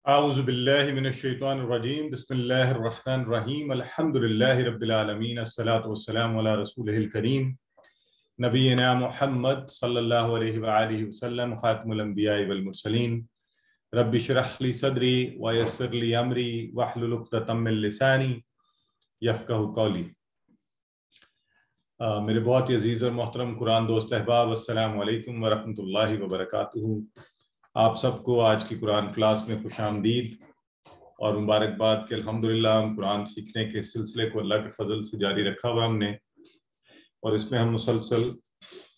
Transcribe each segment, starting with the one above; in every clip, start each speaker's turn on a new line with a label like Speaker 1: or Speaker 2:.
Speaker 1: اعوذ باللہ من الشیطان الرجیم بسم اللہ الرحمن الرحیم الحمد للہ رب العالمین الصلاۃ والسلام علی رسولہ الکریم نبینا محمد صلی اللہ علیہ وآلہ وسلم خاتم الانبیاء والمرسلین رب اشرح لی صدری ویسر لی امری واحلل عقدۃ من لسانی یفقہوا قولی۔ میرے بہت ہی عزیز اور محترم قرآن دوست احباب، السلام علیکم ورحمۃ اللہ وبرکاتہ۔ آپ سب کو آج کی قرآن کلاس میں خوش آمدید اور مبارکباد کہ الحمدللہ ہم قرآن سیکھنے کے سلسلے کو اللہ کے فضل سے جاری رکھا ہوا ہم نے، اور اس میں ہم مسلسل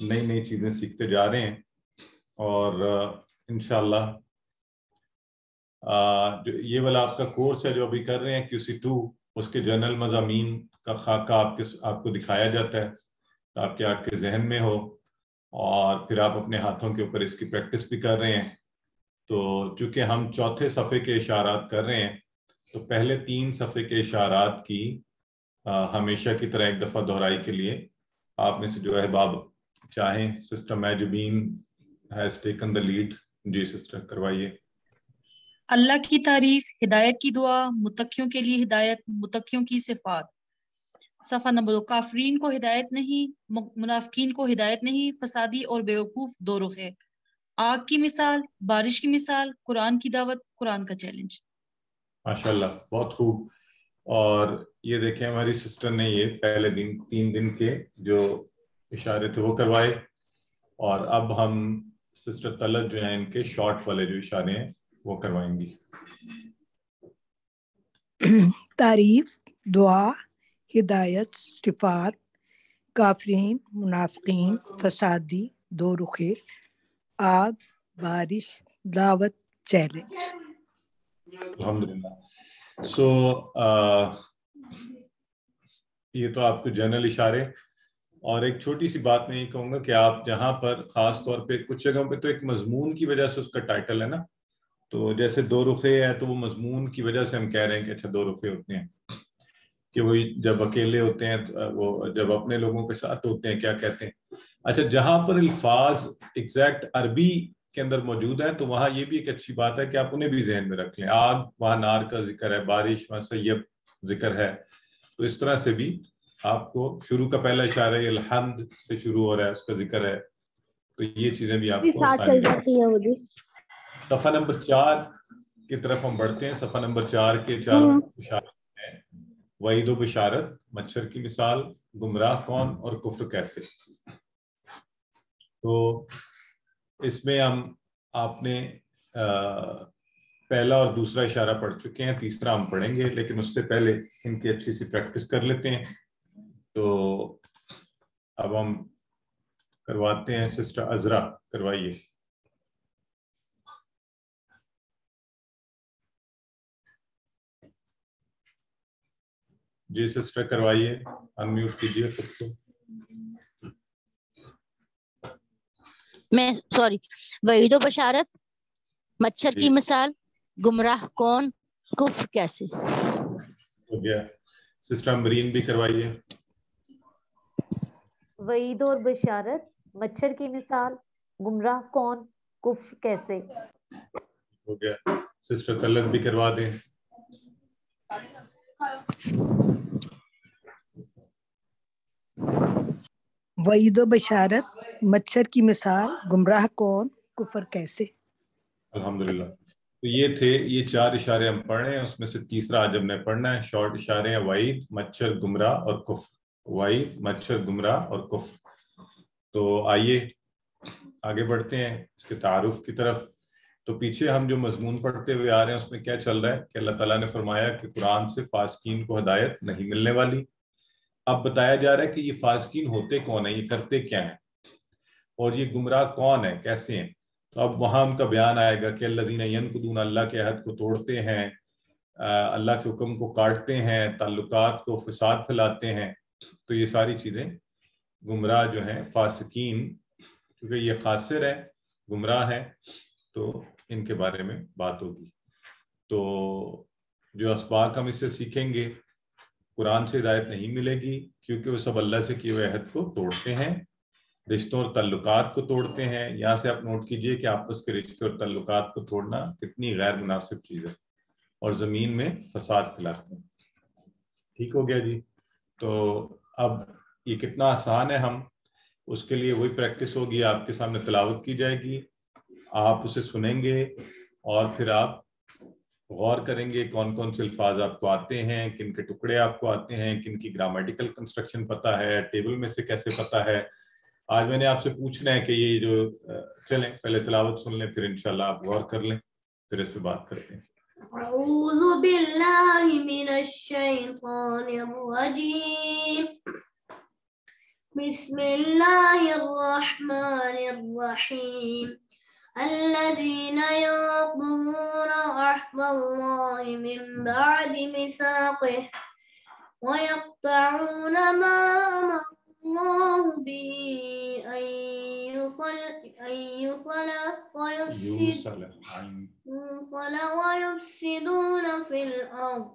Speaker 1: نئی نئی چیزیں سیکھتے جا رہے ہیں، اور انشاءاللہ جو یہ والا آپ کا کورس ہے جو ابھی کر رہے ہیں QC2، اس کے جنرل مضامین کا خاکہ آپ کو دکھایا جاتا ہے تاکہ آپ کے ذہن میں ہو، اور پھر آپ اپنے ہاتھوں کے اوپر اس کی پریکٹس بھی کر رہے ہیں۔ تو چونکہ ہم چوتھے صفحے کے اشارات کر رہے ہیں تو پہلے 3 صفحے کے اشارات کی ہمیشہ کی طرح ایک دفعہ دہرائی کے لیے آپ میں سے جو احباب چاہیں، sister Mehjabeen has taken the lead. جی سسٹر کروائیے۔
Speaker 2: اللہ کی تعریف، ہدایت کی دعا، متقیوں کے لیے ہدایت، متقیوں کی صفات۔ صفحہ نمبر 2۔ کافرین کو ہدایت نہیں، منافقین کو ہدایت نہیں، فسادی اور بیوقوف دو رخ ہے۔ آگ کی مثال، بارش کی مثال، قرآن کی دعوت، قرآن کا چیلنج۔
Speaker 1: ماشاءاللہ، بہت خوب۔ اور یہ دیکھیں ہماری سسٹر نے یہ پہلے 3 دن کے جو اشارے تھے وہ کروائے، اور اب ہم سسٹر طلعت جو ہیں ان کے شارٹ والے جو اشارے ہیں وہ کروائیں گی۔
Speaker 3: تعریف، دعا، ہدایت، صفات، کافرین، منافقین، فسادی، دو رخے، آگ، بارش، دعوت، چیلنج۔
Speaker 1: الحمدللہ۔ یہ تو آپ کو جنرل اشارے، اور ایک چھوٹی سی بات میں یہ کہوں گا کہ آپ جہاں پر خاص طور پہ کچھ جگہوں پہ تو ایک مضمون کی وجہ سے اس کا ٹائٹل ہے نا، تو جیسے 2 رخے ہے تو وہ مضمون کی وجہ سے ہم کہہ رہے ہیں کہ اچھا 2 رخے ہوتے ہیں، کہ وہ جب اکیلے ہوتے ہیں وہ جب اپنے لوگوں کے ساتھ ہوتے ہیں کیا کہتے ہیں۔ اچھا، جہاں پر الفاظ ایگزیکٹ عربی کے اندر موجود ہے تو وہاں یہ بھی ایک اچھی بات ہے کہ آپ انہیں بھی ذہن میں رکھ لیں۔ آگ وہاں نار کا ذکر ہے، بارش وہاں سیب ذکر ہے، تو اس طرح سے بھی آپ کو شروع کا پہلا اشارہ الحمد سے شروع ہو رہا ہے، اس کا ذکر ہے، تو یہ چیزیں بھی آپ کو
Speaker 4: چل جاتی ہیں مجھے۔
Speaker 1: صفحہ نمبر 4 کی طرف ہم بڑھتے ہیں۔ صفحہ نمبر 4 کے 4 اشارے ہیں: وعید و بشارت، مچھر کی مثال، گمراہ کون اور کفر کیسے۔ تو اس میں آپ نے پہلا اور دوسرا اشارہ پڑھ چکے ہیں، تیسرا ہم پڑھیں گے، لیکن اس سے پہلے ان کی اچھی سی پریکٹس کر لیتے ہیں۔ تو اب ہم کرواتے ہیں سسٹر عذرا، کروائیے۔ جی سسٹر کروائیے، انمیوٹ کیجیے خود کو۔
Speaker 4: میں سوری، وعید و بشارت، مچھر کی مثال، گمراہ کون، کفر کیسے۔
Speaker 1: ہو گیا۔ سسٹر امبرین بھی کروائیے۔
Speaker 5: وعید اور بشارت، مچھر کی مثال، گمراہ کون، کفر کیسے۔
Speaker 1: ہو گیا۔ سسٹر طلعت بھی کروا دیں۔
Speaker 3: وعید و بشارت، مچھر کی مثال، گمراہ کون، کفر کیسے۔
Speaker 1: الحمدللہ۔ تو یہ تھے، یہ 4 اشارے ہم پڑھ رہے ہیں، اس میں سے تیسرا آج ہم نے پڑھنا ہے۔ شارٹ اشارے ہیں: وعید، مچھر، گمراہ اور کفر۔ وعید، مچھر، گمراہ اور کفر۔ تو آئیے آگے بڑھتے ہیں اس کے تعارف کی طرف۔ تو پیچھے ہم جو مضمون پڑھتے ہوئے آ رہے ہیں اس میں کیا چل رہا ہے کہ اللہ تعالیٰ نے فرمایا کہ قرآن سے فاسقین کو ہدایت نہیں ملنے والی۔ اب بتایا جا رہا ہے کہ یہ فاسقین ہوتے کون ہیں، یہ کرتے کیا ہیں، اور یہ گمراہ کون ہیں، کیسے ہیں۔ تو اب وہاں ان کا بیان آئے گا کہ الذین ینقضون، اللہ کے عہد کو توڑتے ہیں، اللہ کے حکم کو کاٹتے ہیں، تعلقات کو فساد پھیلاتے ہیں۔ تو یہ ساری چیزیں گمراہ جو ہیں، فاسقین، کیونکہ یہ خاسر ہے، گمراہ ہے، تو ان کے بارے میں بات ہوگی۔ تو جو اسباق ہم اس سے سیکھیں گے، قرآن سے ہدایت نہیں ملے گی کیونکہ وہ سب اللہ سے کیے ہوئے عہد کو توڑتے ہیں، رشتوں اور تعلقات کو توڑتے ہیں. یہاں سے آپ نوٹ کیجئے کہ آپس کے رشتے اور تعلقات کو توڑنا کتنی غیر مناسب چیز ہے اور زمین میں فساد پھیلاتے ہیں. ٹھیک ہو گیا جی. تو اب یہ کتنا آسان ہے. ہم اس کے لیے وہی پریکٹس ہوگی, آپ کے سامنے تلاوت کی جائے گی, آپ اسے سنیں گے اور پھر آپ غور کریں گے کون کون سے الفاظ آپ کو آتے ہیں, کن کے ٹکڑے آپ کو آتے ہیں, کن کی گرامیٹیکل کنسٹرکشن پتہ ہے, ٹیبل میں سے کیسے پتہ ہے. آج میں نے آپ سے پوچھنا ہے کہ یہ جو چلیں پہلے تلاوت سن لیں, پھر انشاءاللہ آپ غور کر لیں, پھر اس پہ بات کرتے ہیں.
Speaker 6: اعوذ باللہ من الشیطان الرجیم. بسم اللہ الرحمن الرحیم. الذين ينقضون عهد الله من بعد ميثاقه ويقطعون ما أمر الله به أن يوصل ويفسدون في الأرض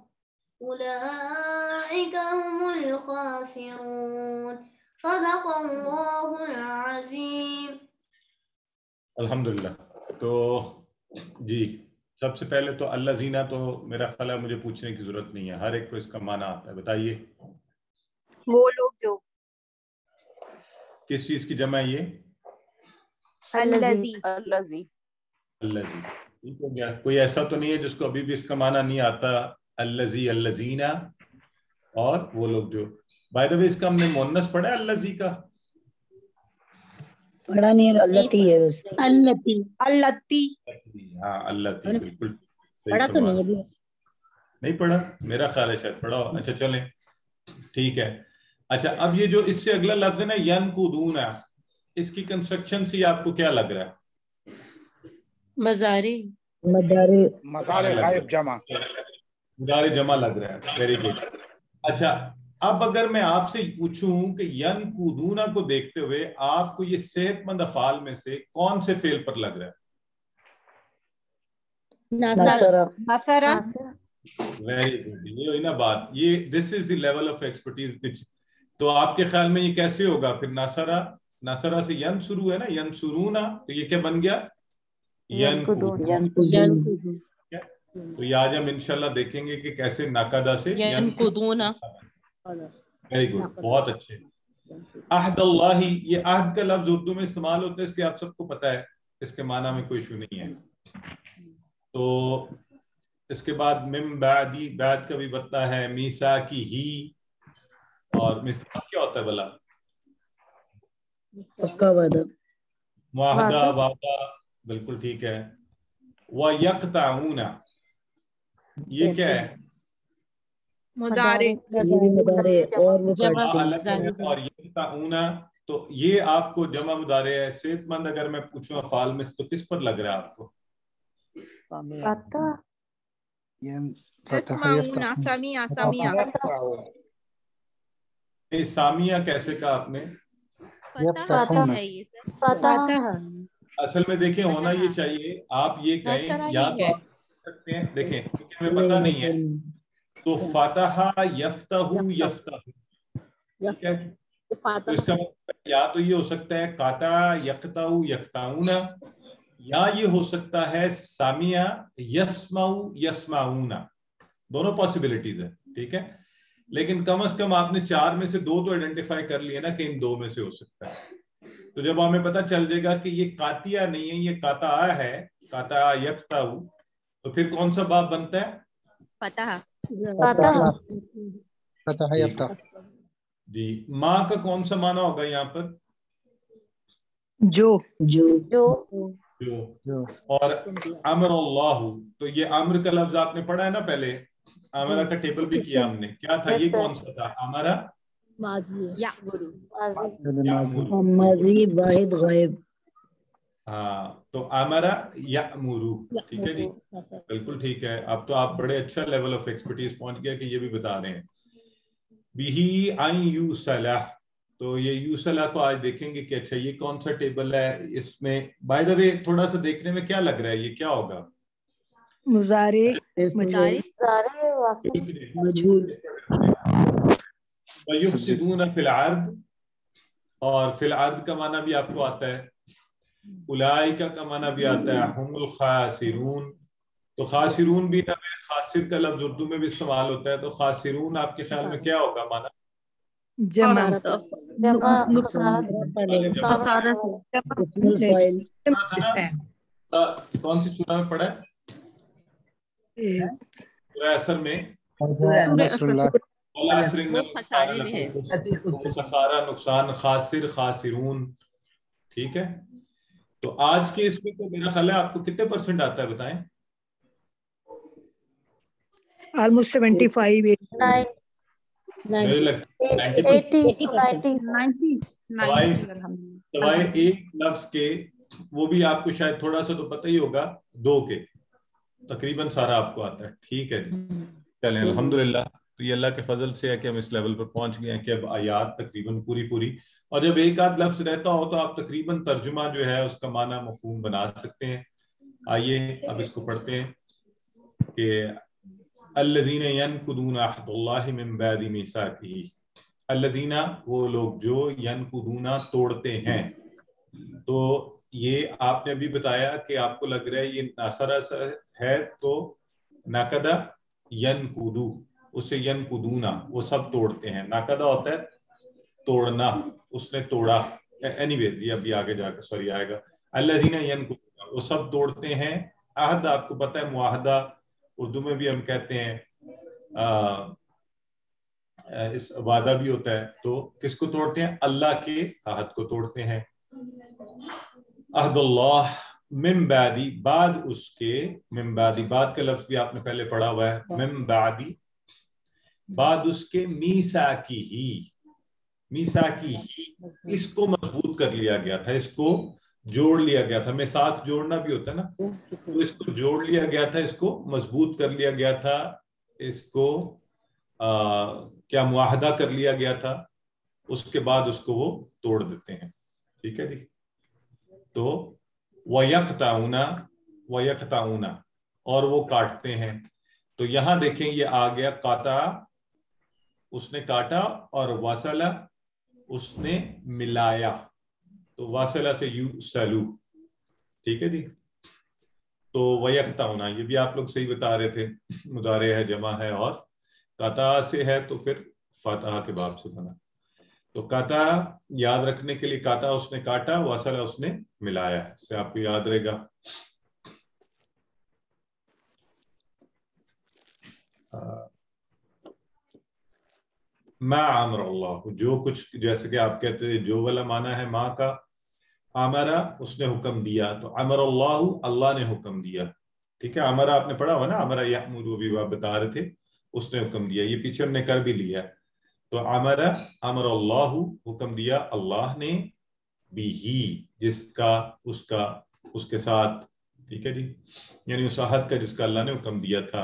Speaker 6: أولئك هم الخاسرون. صدق الله العظيم.
Speaker 1: الحمدللہ. تو جی سب سے پہلے تو اللہ زینہ تو میرا خیال ہے مجھے پوچھنے کی ضرورت نہیں ہے, ہر ایک کو اس کا معنی آتا ہے. بتائیے
Speaker 7: وہ لوگ جو.
Speaker 1: کس چیز کی جمع ہے یہ؟
Speaker 7: الذی.
Speaker 1: الذی. ٹھیک ہو گیا. کوئی ایسا تو نہیں ہے جس کو ابھی بھی اس کا معنی نہیں آتا, الذی, الذین اور وہ لوگ جو. بائی دا وے اس کا ہم نے مؤنث پڑھا ہے الذی کا؟
Speaker 3: پڑھا نہیں ہے, اللتی ہے بس.
Speaker 7: اللتی. اللتی.
Speaker 1: ہاں اللتی, بالکل
Speaker 4: پڑھا تو نہیں ابھی.
Speaker 1: نہیں پڑھا, میرا خیال ہے شاید پڑھا ہو. اچھا چلیں ٹھیک ہے. اچھا اب یہ جو اس سے اگلا لفظ ہے نا ینقضون, اس کی کنسٹرکشن سے آپ کو کیا لگ رہا ہے؟
Speaker 8: مضارع غائب جمع.
Speaker 1: مضارع جمع لگ رہا ہے. Very good. اچھا اب اگر میں آپ سے پوچھوں کہ ینقضون کو دیکھتے ہوئے آپ کو یہ صحت مند افعال میں سے کون سے فعل پر لگ رہا ہے؟
Speaker 7: نصرہ.
Speaker 1: Very good. یہ ہوئی نا بات, یہ this is the level of expertise. تو آپ کے خیال میں یہ کیسے ہوگا پھر؟ نصرہ سے ینصرو ہے نا, ینصرونا, تو یہ کیا بن گیا؟ ینقضون. تو یہ آج ہم انشاءاللہ دیکھیں گے کہ کیسے نقدہ سے ینقضون. ویری گڈ, بہت اچھے. عہد اللہ, یہ عہد کا لفظ اردو میں استعمال ہوتا ہے اس لیے آپ سب کو پتا ہے, اس کے معنی میں کوئی ایشو نہیں ہے. تو اس کے بعد من بعدی, بعد کا بھی بتتا ہے, میثاقی ہی, اور میثاق کیا ہوتا ہے بلا؟
Speaker 3: پکا وعدہ,
Speaker 1: معاہدہ, وعدہ, بالکل ٹھیک ہے. وَيَقْطَعُونَ, یہ کیا ہے؟
Speaker 7: مضارع.
Speaker 3: اور وہ
Speaker 1: اور یقطعون, تو یہ آپ کو جمع مضارع ہے. صحت مند اگر میں پوچھوں افعال میں سے تو کس پر لگ رہا ہے آپ کو؟
Speaker 7: سمیع.
Speaker 1: سامیہ کیسے کہا آپ نے؟ اصل میں دیکھیں ہونا یہ چاہیے, آپ یہ کہیں یا تو آپ سکتے ہیں, دیکھیں کیونکہ ہمیں پتہ نہیں ہے, تو فتح یفتح یفتح, ٹھیک ہے. تو اس کا یا تو یہ ہو سکتا ہے قطع یقطع یقطعون, یا یہ ہو سکتا ہے سامع یسمع یسمعون. دونوں پاسبلٹیز ہیں, ٹھیک ہے. لیکن کم از کم آپ نے چار میں سے دو تو آئیڈینٹیفائی کر لیا نا کہ ان دو میں سے ہو سکتا ہے. تو جب ہمیں پتہ چل جائے گا کہ یہ قاطعہ نہیں ہے, یہ قطع ہے, قطع یقطع, تو پھر کون سا باب بنتا ہے؟
Speaker 7: فتح.
Speaker 8: فتح یفتح.
Speaker 1: جی ماں کا کون سا معنی ہوگا یہاں پر؟
Speaker 3: جو.
Speaker 1: اور امر اللہ, تو یہ امر کا لفظ آپ نے پڑھا ہے نا پہلے, امرہ کا ٹیبل بھی کیا ہم نے, کیا تھا یہ, کون سا تھا؟ امرہ
Speaker 3: ماضی واحد غائب.
Speaker 1: ہاں, تو امرہ یأمرو, ٹھیک ہے جی, بالکل ٹھیک ہے. اب تو آپ بڑے اچھا لیول آف ایکسپرٹیز پہنچ گیا کہ یہ بھی بتا رہے ہیں. بِهِ أَن يُوصَلَ, تو یہ یوصلہ کو آج دیکھیں گے کہ اچھا یہ کون سا ٹیبل ہے. اس میں بائی دا وے تھوڑا سا دیکھنے میں کیا لگ رہا ہے, یہ کیا ہوگا؟
Speaker 3: مضارع مجہول.
Speaker 1: وَيُفْسِدُونَ فِي الْعَرْضِ, اور فی الارض کا معنی بھی آپ کو آتا ہے، اولئک کا معنی بھی آتا ہے، ہم الخاسرون. تو خاسرون بھی نہ خاسر کا لفظ اردو میں بھی استعمال ہوتا ہے، تو خاسرون آپ کے خیال میں کیا ہوگا معنی؟
Speaker 3: جمع
Speaker 1: کون سی سورہ میں پڑھا ہے؟ سورہ عصر میں خسارہ، نقصان، خاسر، خاسرون. ٹھیک ہے. تو آج کے اس میں تو میرا خیال ہے آپ کو کتنے % آتا ہے بتائیں؟
Speaker 3: almost 75
Speaker 1: مجھے لگتا ہے سوائے ایک لفظ کے، وہ بھی آپ کو شاید تھوڑا سا تو پتہ ہی ہوگا، 2 کے تقریباً سارا آپ کو آتا ہے. ٹھیک ہے جی، چلیں الحمدللہ. تو یہ اللہ کے فضل سے ہے کہ ہم اس لیول پر پہنچ گئے ہیں کہ اب آیات تقریباً پوری اور جب ایک آدھ لفظ رہتا ہو تو آپ تقریباً ترجمہ جو ہے اس کا معنی مفہوم بنا سکتے ہیں. آئیے اب اس کو پڑھتے ہیں کہ الذین ینقضون عہد اللہ من بعد میثاقہ. الذین، وہ لوگ جو ینقضون توڑتے ہیں. تو یہ آپ نے ابھی بتایا کہ آپ کو لگ رہا ہے یہ ناصرہ ہے، تو نقدہ ینقضو، اسے ینقضونا، وہ سب توڑتے ہیں. نقدہ ہوتا ہے توڑنا، اس نے توڑا. اینی وے یہ ابھی آگے جا کے سوری آئے گا. الذین ینقضون، وہ سب توڑتے ہیں. عہد آپ کو پتہ ہے معاہدہ اردو میں بھی ہم کہتے ہیں، اس وعدہ بھی ہوتا ہے. تو کس کو توڑتے ہیں؟ اللہ کے عہد کو توڑتے ہیں. عہد اللہ من بعدی، بعد اس کے، من بعدی بعد کا لفظ بھی آپ نے پہلے پڑھا ہوا ہے، من بعدی بعد اس کے، میثاقی ہی، میثاقی ہی، اس کو مضبوط کر لیا گیا تھا، اس کو جوڑ لیا گیا تھا. میثاق جوڑنا بھی ہوتا ہے نا، تو اس کو جوڑ لیا گیا تھا، اس کو مضبوط کر لیا گیا تھا، اس کو کیا معاہدہ کر لیا گیا تھا. اس کے بعد اس کو وہ توڑ دیتے ہیں. ٹھیک ہے جی. تو وَيَقْطَعُونَ، وَيَقْطَعُونَ، اور وہ کاٹتے ہیں. تو یہاں دیکھیں یہ آ گیا قطع، اس نے کاٹا، اور وصلہ، اس نے ملایا. تو وصلہ سے یوصلو. ٹھیک ہے جی. تو وَيَقْطَعُونَ یہ بھی آپ لوگ صحیح بتا رہے تھے، مضارع ہے، جمع ہے، اور قطع سے ہے تو پھر فاتحہ کے باب سے بنا. تو قطع یاد رکھنے کے لیے، قطع اس نے کاٹا، وصلہ اس نے ملایا. اس سے آپ کو یاد رہے گا. ما امر اللہ، جو کچھ، جیسے کہ آپ کہتے ہیں جو والا معنی ہے ماں کا. امرا، اس نے حکم دیا. تو امر اللہ، اللہ نے حکم دیا. ٹھیک ہے. امرا آپ نے پڑھا ہوا نا، امرا یأمر، وہ بھی آپ بتا رہے تھے، اس نے حکم دیا. یہ پیچھے ہم نے کر بھی لیا. تو امر اللہ، حکم دیا اللہ نے، بھی، جس کا، اس کا، اس کے ساتھ. ٹھیک ہے جی. یعنی اس عہد کا جس کا اللہ نے حکم دیا تھا.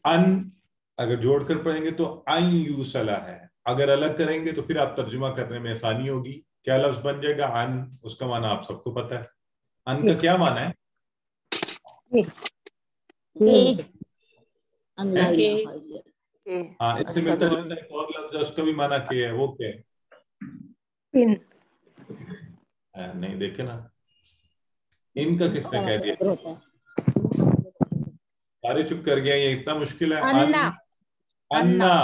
Speaker 1: ان، اگر جوڑ کر پڑھیں گے تو ان یوصلہ ہے. اگر الگ کریں گے تو پھر آپ ترجمہ کرنے میں آسانی ہوگی. کیا لفظ بن جائے گا؟ ان. اس کا معنی آپ سب کو پتہ ہے. ان کا کیا معنی ہے؟ ہاں، اس سے ملتا جلتا ایک اور لفظ ہے، اس کا بھی معنی کیا ہے. وہ کیا ہے؟
Speaker 3: پن.
Speaker 1: نہیں دیکھے نا، ان کا کس نے کہہ دیا؟ سارے چپ کر گیا. یہ اتنا مشکل ہے. انا،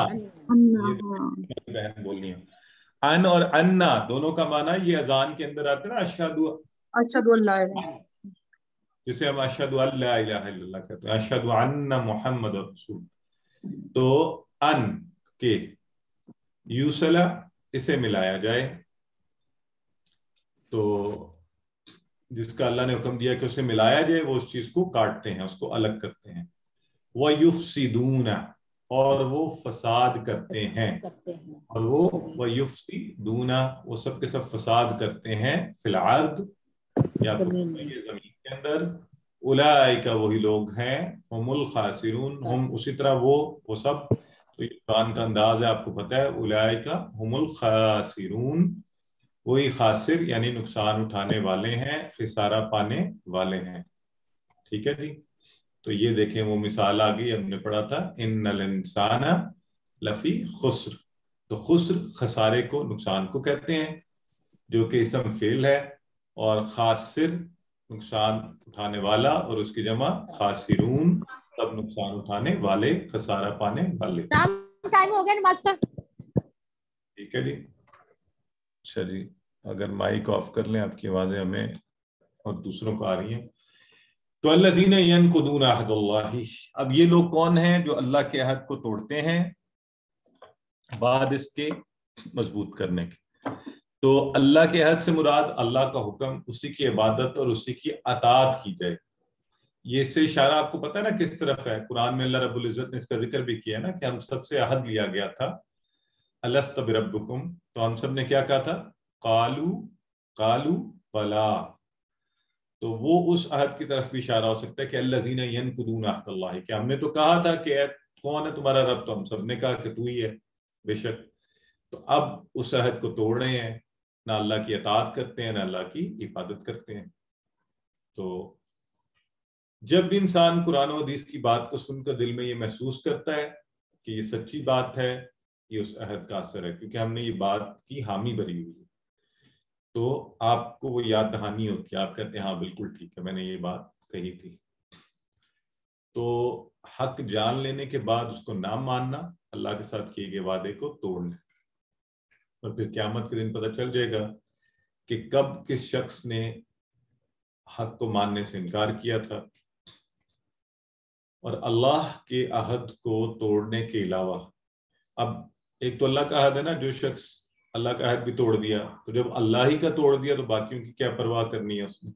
Speaker 1: بہن بولنی ہے. ان اور انا دونوں کا معنی یہ اذان کے اندر آتا ہے نا، اشہد اللہ، جسے ہم اشہد اللہ الہ الا اللہ کہتے ہیں، اشہد ان محمد رسول. تو ان کے یوصلہ، اسے ملایا جائے. تو جس کا اللہ نے حکم دیا کہ اسے ملایا جائے، وہ اس چیز کو کاٹتے ہیں، اس کو الگ کرتے ہیں. وَيُفْسِدُونَ، اور وہ فساد کرتے ہیں. اور وہ وَيُفْسِدُونَ، وہ سب کے سب فساد کرتے ہیں. فی الارض، یا زمین کے اندر. اولئک، وہی لوگ ہیں. ہم الخاسرون، ہم اسی طرح وہ سب. تو یہ قرآن کا انداز ہے، آپ کو پتہ ہے. اولئک ہم الخاسرون، وہی خاسر یعنی نقصان اٹھانے والے ہیں، خسارہ پانے والے ہیں. ٹھیک ہے جی. تو یہ دیکھیں وہ مثال آ گئی، ہم نے پڑھا تھا ان الانسان لفی خسر. تو خسر خسارے کو، نقصان کو کہتے ہیں، جو کہ اسم فعل ہے، اور خاسر نقصان اٹھانے والا، اور اس کی جمع خاسرون، سب نقصان اٹھانے والے، خسارہ پانے والے.
Speaker 4: ٹائم ہو گیا نماز کا.
Speaker 1: ٹھیک ہے جی. اچھا جی، اگر مائک آف کر لیں، آپ کی آوازیں ہمیں اور دوسروں کو آ رہی ہیں. تو الذین ینقضون عہد اللہ، اب یہ لوگ کون ہیں جو اللہ کے عہد کو توڑتے ہیں بعد اس کے مضبوط کرنے کے. تو اللہ کے عہد سے مراد اللہ کا حکم، اسی کی عبادت اور اسی کی اطاعت کی جائے. یہ سے اشارہ آپ کو پتہ ہے نا کس طرف ہے؟ قرآن میں اللہ رب العزت نے اس کا ذکر بھی کیا نا کہ ہم سب سے عہد لیا گیا تھا، الست بربکم، تو ہم سب نے کیا کہا تھا؟ قالوا بلا. تو وہ اس عہد کی طرف بھی اشارہ ہو سکتا ہے کہ الذین ینقضون عہد اللہ، کہ ہم نے تو کہا تھا کہ کون ہے تمہارا رب، تو ہم سب نے کہا کہ تو ہی ہے بے شک. تو اب اس عہد کو توڑ رہے ہیں، نہ اللہ کی اطاعت کرتے ہیں، نہ اللہ کی عبادت کرتے ہیں. تو جب بھی انسان قرآن و حدیث کی بات کو سن کر دل میں یہ محسوس کرتا ہے کہ یہ سچی بات ہے، یہ اس عہد کا اثر ہے، کیونکہ ہم نے یہ بات کی حامی بھری ہوئی ہے، تو آپ کو وہ یاد دہانی ہوتی ہے، آپ کہتے ہیں ہاں بالکل ٹھیک ہے، میں نے یہ بات کہی تھی. تو حق جان لینے کے بعد اس کو نہ ماننا، اللہ کے ساتھ کیے گئے وعدے کو توڑنا، اور پھر قیامت کے دن پتہ چل جائے گا کہ کب کس شخص نے حق کو ماننے سے انکار کیا تھا. اور اللہ کے عہد کو توڑنے کے علاوہ، اب ایک تو اللہ کا عہد ہے نا، جو شخص اللہ کا عہد بھی توڑ دیا، تو جب اللہ ہی کا توڑ دیا تو باقیوں کی کیا پرواہ کرنی ہے اس نے.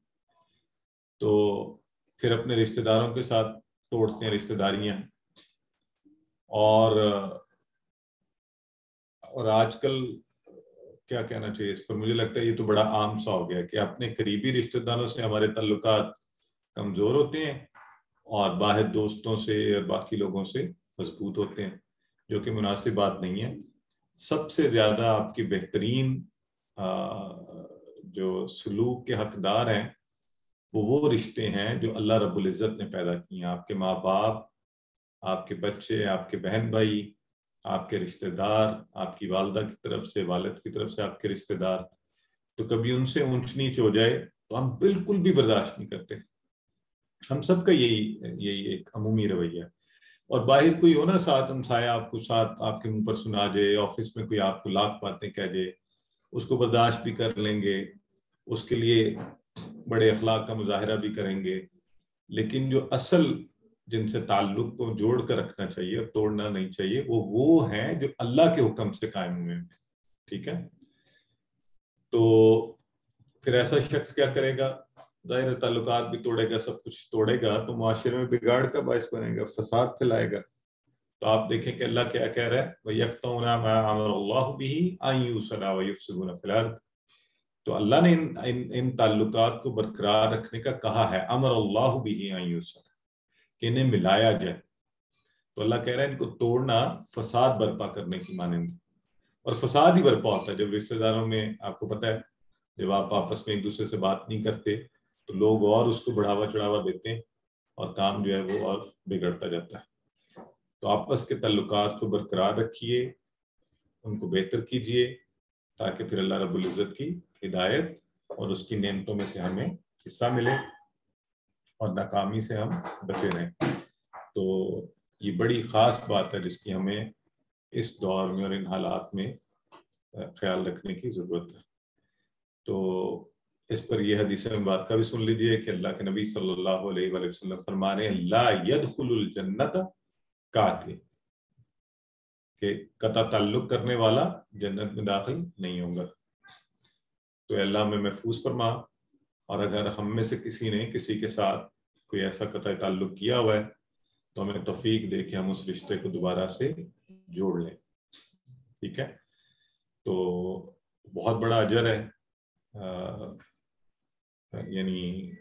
Speaker 1: تو پھر اپنے رشتہ داروں کے ساتھ توڑتے ہیں رشتہ داریاں. اور آج کل کیا کہنا چاہیے اس پر، مجھے لگتا ہے یہ تو بڑا عام سا ہو گیا کہ اپنے قریبی رشتہ داروں سے ہمارے تعلقات کمزور ہوتے ہیں اور باہر دوستوں سے اور باقی لوگوں سے مضبوط ہوتے ہیں، جو کہ مناسب بات نہیں ہے. سب سے زیادہ آپ کی بہترین جو سلوک کے حقدار ہیں وہ رشتے ہیں جو اللہ رب العزت نے پیدا کی ہیں. آپ کے ماں باپ، آپ کے بچے، آپ کے بہن بھائی، آپ کے رشتہ دار، آپ کی والدہ کی طرف سے، والد کی طرف سے آپ کے رشتہ دار. تو کبھی ان سے اونچ نیچ ہو جائے تو ہم بالکل بھی برداشت نہیں کرتے. ہم سب کا یہی ایک عمومی رویہ ہے. اور باہر کوئی ہو نا ساتھ ہمسایہ آپ کو ساتھ آپ کے منہ پر سنا جائے، آفس میں کوئی آپ کو لاکھ باتیں کہہ جائے، اس کو برداشت بھی کر لیں گے، اس کے لیے بڑے اخلاق کا مظاہرہ بھی کریں گے، لیکن جو اصل جن سے تعلق کو جوڑ کر رکھنا چاہیے اور توڑنا نہیں چاہیے وہ ہیں جو اللہ کے حکم سے قائم ہوئے ہیں. ٹھیک ہے؟ تو پھر ایسا شخص کیا کرے گا؟ ظاہر تعلقات بھی توڑے گا، سب کچھ توڑے گا، تو معاشرے میں بگاڑ کا باعث بنے گا، فساد پھیلائے گا. تو آپ دیکھیں کہ اللہ کیا کہہ رہا ہے، وَيَقْطَعُونَ مَا أَمَرَ اللَّهُ بِهِ أَن يُوصَلَ وَيُفْسِدُونَ فِي الْأَرْضِ. تو اللہ نے ان تعلقات کو برقرار رکھنے کا کہا ہے، امر اللہ بِهِ أَن يُوصَلَ، کہ انہیں ملایا جائے. تو اللہ کہہ رہا ہے ان کو توڑنا فساد برپا کرنے کی مانند، اور فساد ہی برپا ہوتا ہے جب رشتہ داروں میں، آپ کو پتہ ہے جب آپ آپس میں ایک دوسرے سے بات نہیں کرتے تو لوگ اور اس کو بڑھاوا چڑھاوا دیتے ہیں اور کام جو ہے وہ اور بگڑتا جاتا ہے. تو آپس کے تعلقات کو برقرار رکھیے، ان کو بہتر کیجیے، تاکہ پھر اللہ رب العزت کی ہدایت اور اس کی نعمتوں میں سے ہمیں حصہ ملے اور ناکامی سے ہم بچے رہیں. تو یہ بڑی خاص بات ہے جس کی ہمیں اس دور میں اور ان حالات میں خیال رکھنے کی ضرورت ہے. تو اس پر یہ حدیث مبارکہ بھی سن لیجئے کہ اللہ کے نبی صلی اللہ علیہ وآلہ وسلم فرما رہے ہیں، لا يدخل الجنت قاطع، کہ قطع تعلق کرنے والا جنت میں داخل نہیں ہوگا. تو اللہ میں محفوظ فرما، اور اگر ہم میں سے کسی نے کسی کے ساتھ کوئی ایسا قطع تعلق کیا ہوا ہے تو ہمیں توفیق دے کہ ہم اس رشتے کو دوبارہ سے جوڑ لیں. ٹھیک ہے؟ تو بہت بڑا اجر ہے، یعنی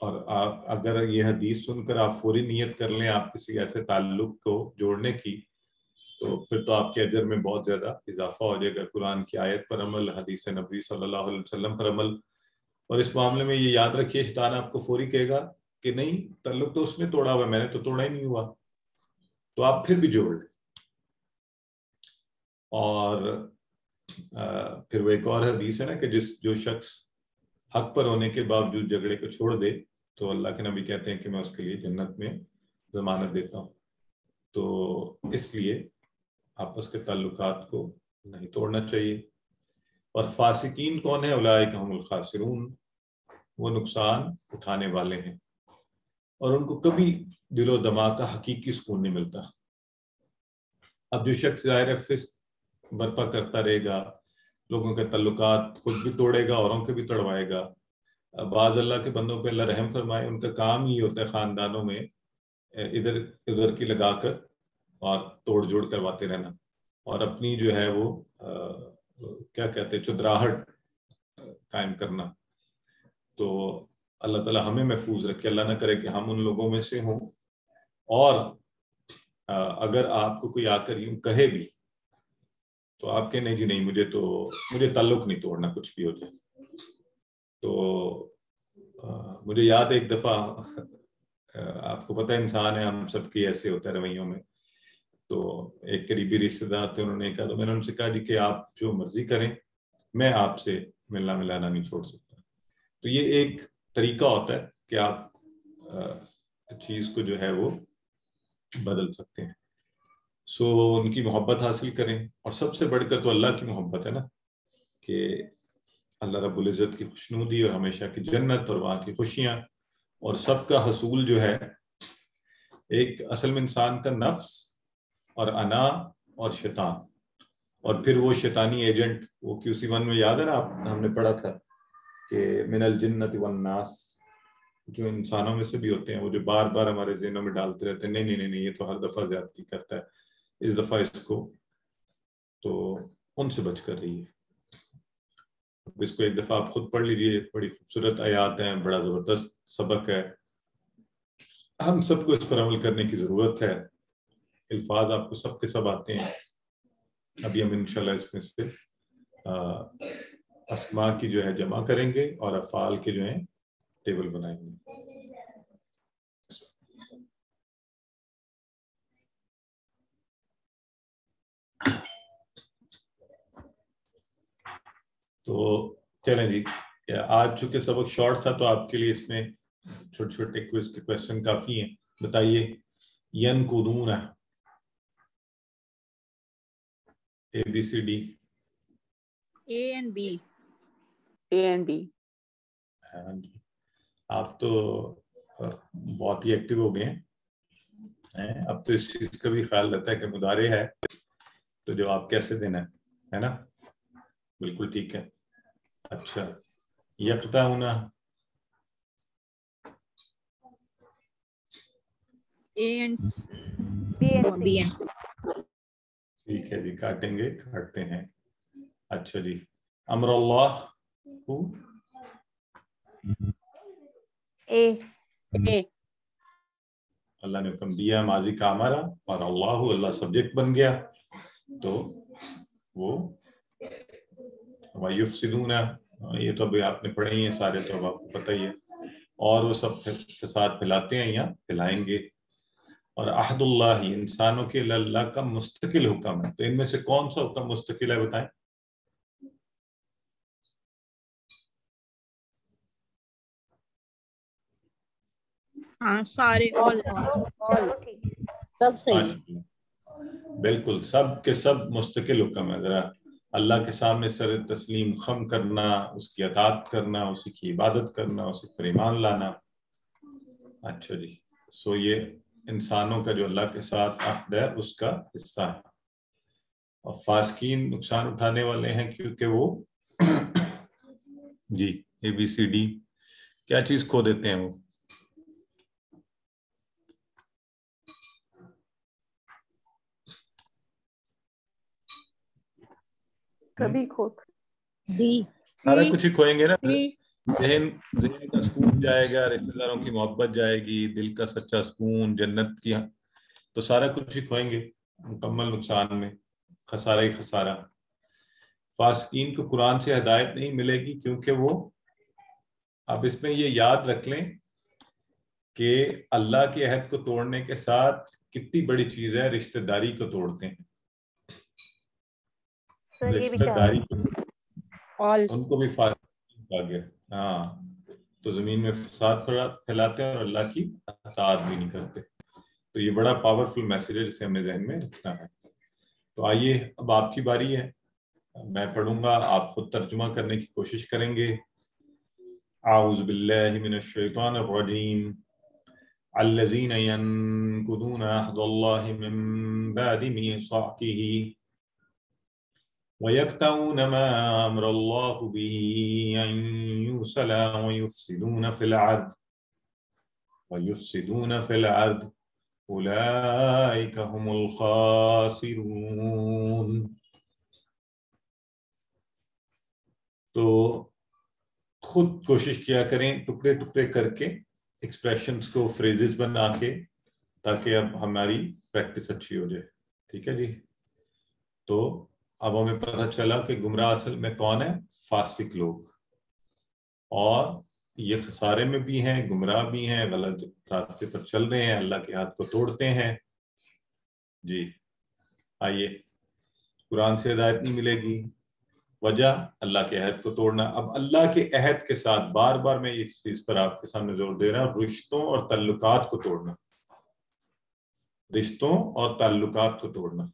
Speaker 1: اور آپ اگر یہ حدیث سن کر آپ فوری نیت کر لیں آپ کسی ایسے تعلق کو جوڑنے کی، تو پھر تو آپ کے اجر میں بہت زیادہ اضافہ ہو جائے گا. قرآن کی آیت پر عمل، حدیث نبوی صلی اللہ علیہ وسلم پر عمل. اور اس معاملے میں یہ یاد رکھیے، شیطان آپ کو فوری کہے گا کہ نہیں تعلق تو اس نے توڑا ہوا ہے، میں نے تو توڑا ہی نہیں ہوا، تو آپ پھر بھی جوڑ لیں. اور پھر وہ ایک اور حدیث ہے نا کہ جو شخص حق پر ہونے کے باوجود جھگڑے کو چھوڑ دے تو اللہ کے نبی کہتے ہیں کہ میں اس کے لیے جنت میں ضمانت دیتا ہوں. تو اس لیے آپس کے تعلقات کو نہیں توڑنا چاہیے. اور فاسقین کون ہیں؟ اولئک هم الخاسرون، وہ نقصان اٹھانے والے ہیں اور ان کو کبھی دل و دماغ کا حقیقی سکون نہیں ملتا. اب جو شخص ظاہر فسق برپا کرتا رہے گا، لوگوں کے تعلقات خود بھی توڑے گا، اوروں کے بھی توڑوائے گا. بعض اللہ کے بندوں پہ اللہ رحم فرمائے، ان کا کام ہی ہوتا ہے خاندانوں میں ادھر ادھر کی لگا کر اور توڑ جوڑ کرواتے رہنا، اور اپنی جو ہے وہ کیا کہتے ہیں چدراہٹ قائم کرنا. تو اللہ تعالیٰ ہمیں محفوظ رکھے، اللہ نہ کرے کہ ہم ان لوگوں میں سے ہوں. اور اگر آپ کو کوئی آ کر یوں کہے بھی تو آپ کہنے جی نہیں، مجھے تعلق نہیں توڑنا کچھ بھی ہو جائے. تو مجھے یاد ہے ایک دفعہ، آپ کو پتہ انسان ہے ہم سب کی ایسے ہوتا ہے رویوں میں. تو ایک قریبی رشتے دار تھے، انہوں نے کہا، تو میں نے ان سے کہا جی کہ آپ جو مرضی کریں، میں آپ سے ملنا ملانا نہیں چھوڑ سکتا. تو یہ ایک طریقہ ہوتا ہے کہ آپ چیز کو جو ہے وہ بدل سکتے ہیں. سو ان کی محبت حاصل کریں، اور سب سے بڑھ کر تو اللہ کی محبت ہے نا، کہ اللہ رب العزت کی خوشنودی اور ہمیشہ کی جنت اور وہاں کی خوشیاں، اور سب کا حصول جو ہے ایک اصل میں انسان کا نفس اور انا اور شیطان، اور پھر وہ شیطانی ایجنٹ، وہ QC1 میں یاد ہے نا، ہم نے پڑھا تھا کہ من الجنت والناس، جو انسانوں میں سے بھی ہوتے ہیں، وہ جو بار بار ہمارے ذہنوں میں ڈالتے رہتے ہیں نہیں نہیں نہیں یہ تو ہر دفعہ زیادتی کرتا ہے، اس دفعہ اس کو، تو ان سے بچ کر رہیے. اس کو ایک دفعہ آپ خود پڑھ لیجئے، بڑی خوبصورت آیات ہیں، بڑا زبردست سبق ہے، ہم سب کو اس پر عمل کرنے کی ضرورت ہے. الفاظ آپ کو سب کے سب آتے ہیں. ابھی ہم انشاءاللہ اس میں سے اسماء کی جو ہے جمع کریں گے اور افعال کے جو ہیں ٹیبل بنائیں گے. تو چلیں جی، آج چونکہ سبق شارٹ تھا تو آپ کے لیے اس میں چھوٹے چھوٹے کوئز کے کویسچن کافی ہیں. بتائیے، ینقضون ABCD.
Speaker 7: A and B.
Speaker 9: A and B.
Speaker 1: ہاں جی، آپ تو بہت ہی ایکٹیو ہو گئے ہیں. اب تو اس چیز کا بھی خیال رہتا ہے کہ مضارع ہے تو جواب کیسے دینا ہے نا. بالکل ٹھیک ہے. اچھا، یقطعون
Speaker 7: A and
Speaker 5: B and
Speaker 7: B
Speaker 5: C.
Speaker 7: and C.
Speaker 1: ٹھیک ہے جی، کاٹیں گے، کاٹتے ہیں. اچھا جی، امر اللہ
Speaker 5: A.
Speaker 7: A.
Speaker 1: اللہ نے حکم دیا، ماضی کا ہمارا، اور اللہ سبجیکٹ بن گیا، تو وہ وَيُفْسِدُونَ، یہ تو ابھی آپ نے پڑھے ہی ہیں سارے، تو اب آپ کو پتہ ہی ہے. اور وہ سب فساد پھیلاتے ہیں یا پھیلائیں گے. اور عہد اللہ، انسانوں کے اللہ کا مستقل حکم ہے. تو ان میں سے کون سا حکم مستقل ہے بتائیں؟
Speaker 7: ہاں سارے all.
Speaker 6: سب صحیح.
Speaker 1: بالکل، سب کے سب مستقل حکم ہے. ذرا اللہ کے سامنے سر تسلیم خم کرنا، اس کی اطاعت کرنا، اسی کی عبادت کرنا، اسی پر ایمان لانا. اچھا جی، سو یہ انسانوں کا جو اللہ کے ساتھ عہد ہے اس کا حصہ ہے. اور فاسقین نقصان اٹھانے والے ہیں کیونکہ وہ جی ABCD کیا چیز کھو دیتے ہیں؟ وہ
Speaker 5: کبھی کھوٹ.
Speaker 6: ڈی.
Speaker 1: سارا کچھ ہی کھوئیں گے نا. ذہن کا سکون جائے گا، رشتہ داروں کی محبت جائے گی، دل کا سچا سکون، جنت کی، تو سارا کچھ ہی کھوئیں گے. مکمل نقصان میں خسارہ ہی خسارہ. فاسقین کو قرآن سے ہدایت نہیں ملے گی کیونکہ وہ، اب اس میں یہ یاد رکھ لیں کہ اللہ کے عہد کو توڑنے کے ساتھ کتنی بڑی چیز ہے، رشتہ داری کو توڑتے ہیں.
Speaker 5: سر یہ
Speaker 1: رشتہ داری
Speaker 7: all
Speaker 1: ان کو بھی فاسق آ گیا. ہاں تو زمین میں فساد پھیلاتے ہیں اور اللہ کی اطاعت بھی نہیں کرتے. تو یہ بڑا پاورفل میسج ہے جسے ہمیں ذہن میں رکھنا ہے. تو آئیے اب آپ کی باری ہے, میں پڑھوں گا, آپ خود ترجمہ کرنے کی کوشش کریں گے. اعوذ باللہ من الشیطان الرجیم. الذین ینقضون عہد اللہ من بعد میثاقہ وَيَقْطَعُونَ مَا أَمَرَ اللَّهُ بِهِ أَن يُوصَلَ وَيُفْسِدُونَ فِي الْأَرْضِ أُولَئِكَ هُمُ الْخَاسِرُونَ. تو خود کوشش کیا کریں ٹکڑے ٹکڑے کر کے ایکسپریشنز کو فریزز بنا کے, تاکہ اب ہماری پریکٹس اچھی ہو جائے. ٹھیک ہے جی. تو اب ہمیں پتہ چلا کہ گمراہ اصل میں کون ہے, فاسق لوگ, اور یہ خسارے میں بھی ہیں, گمراہ بھی ہیں, غلط راستے پر چل رہے ہیں, اللہ کے ہاتھ کو توڑتے ہیں. جی آئیے, قرآن سے ہدایت نہیں ملے گی, وجہ اللہ کے عہد کو توڑنا. اب اللہ کے عہد کے ساتھ بار بار میں اس چیز پر آپ کے سامنے زور دے رہا ہوں, رشتوں اور تعلقات کو توڑنا, رشتوں اور تعلقات کو توڑنا.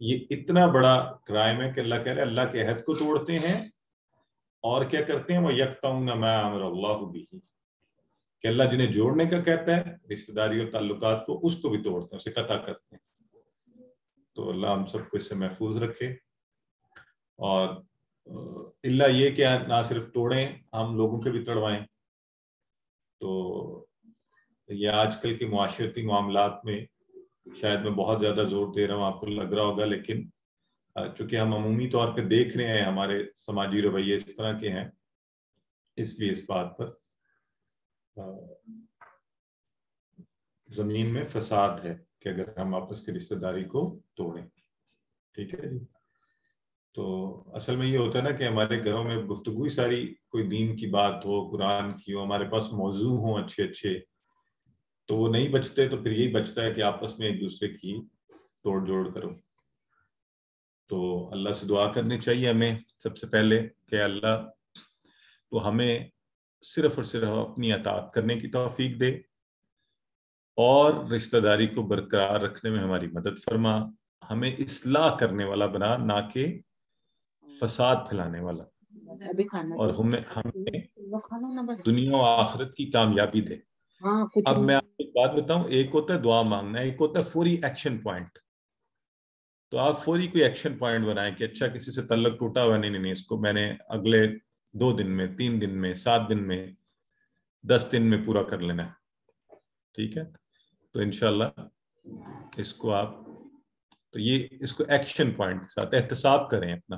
Speaker 1: یہ اتنا بڑا کرائم ہے کہ اللہ کہہ رہے ہیں اللہ کے عہد کو توڑتے ہیں, اور کیا کرتے ہیں, وہ یقطعون ما امر اللہ بہ, کہ اللہ جنہیں جوڑنے کا کہتا ہے رشتہ داری اور تعلقات کو, اس کو بھی توڑتے ہیں, اسے قطع کرتے ہیں. تو اللہ ہم سب کو اس سے محفوظ رکھے. اور اللہ یہ کہ نہ صرف توڑیں, ہم لوگوں کے بھی تڑوائیں. تو یہ آج کل کے معاشرتی معاملات میں شاید میں بہت زیادہ زور دے رہا ہوں, آپ کو لگ رہا ہوگا, لیکن چونکہ ہم عمومی طور پہ دیکھ رہے ہیں ہمارے سماجی رویے اس طرح کے ہیں, اس لیے اس بات پر زمین میں فساد ہے کہ اگر ہم آپس کی رشتہ داری کو توڑیں. ٹھیک ہے جی. تو اصل میں یہ ہوتا ہے نا کہ ہمارے گھروں میں گفتگو ساری کوئی دین کی بات ہو, قرآن کی ہو, ہمارے پاس موضوع ہوں اچھے اچھے, تو وہ نہیں بچتے, تو پھر یہی بچتا ہے کہ آپس میں ایک دوسرے کی توڑ جوڑ کرو. تو اللہ سے دعا کرنی چاہیے ہمیں سب سے پہلے کہ اللہ تو ہمیں صرف اور صرف اپنی اطاعت کرنے کی توفیق دے, اور رشتہ داری کو برقرار رکھنے میں ہماری مدد فرما, ہمیں اصلاح کرنے والا بنا, نہ کہ فساد پھیلانے والا, اور ہمیں دنیا و آخرت کی کامیابی دے. اب میں آپ کو ایک بات بتاؤں, ایک ہوتا ہے دعا مانگنا, ایک ہوتا ہے فوری ایکشن پوائنٹ. تو آپ فوری کوئی ایکشن پوائنٹ بنائیں کہ اچھا کسی سے تعلق ٹوٹا ہوا, نہیں, اس کو میں نے اگلے 2 دن میں, 3 دن میں, 7 دن میں, 10 دن میں پورا کر لینا ہے. ٹھیک ہے. تو انشاءاللہ اس کو آپ اس کو ایکشن پوائنٹ کے ساتھ احتساب کریں اپنا,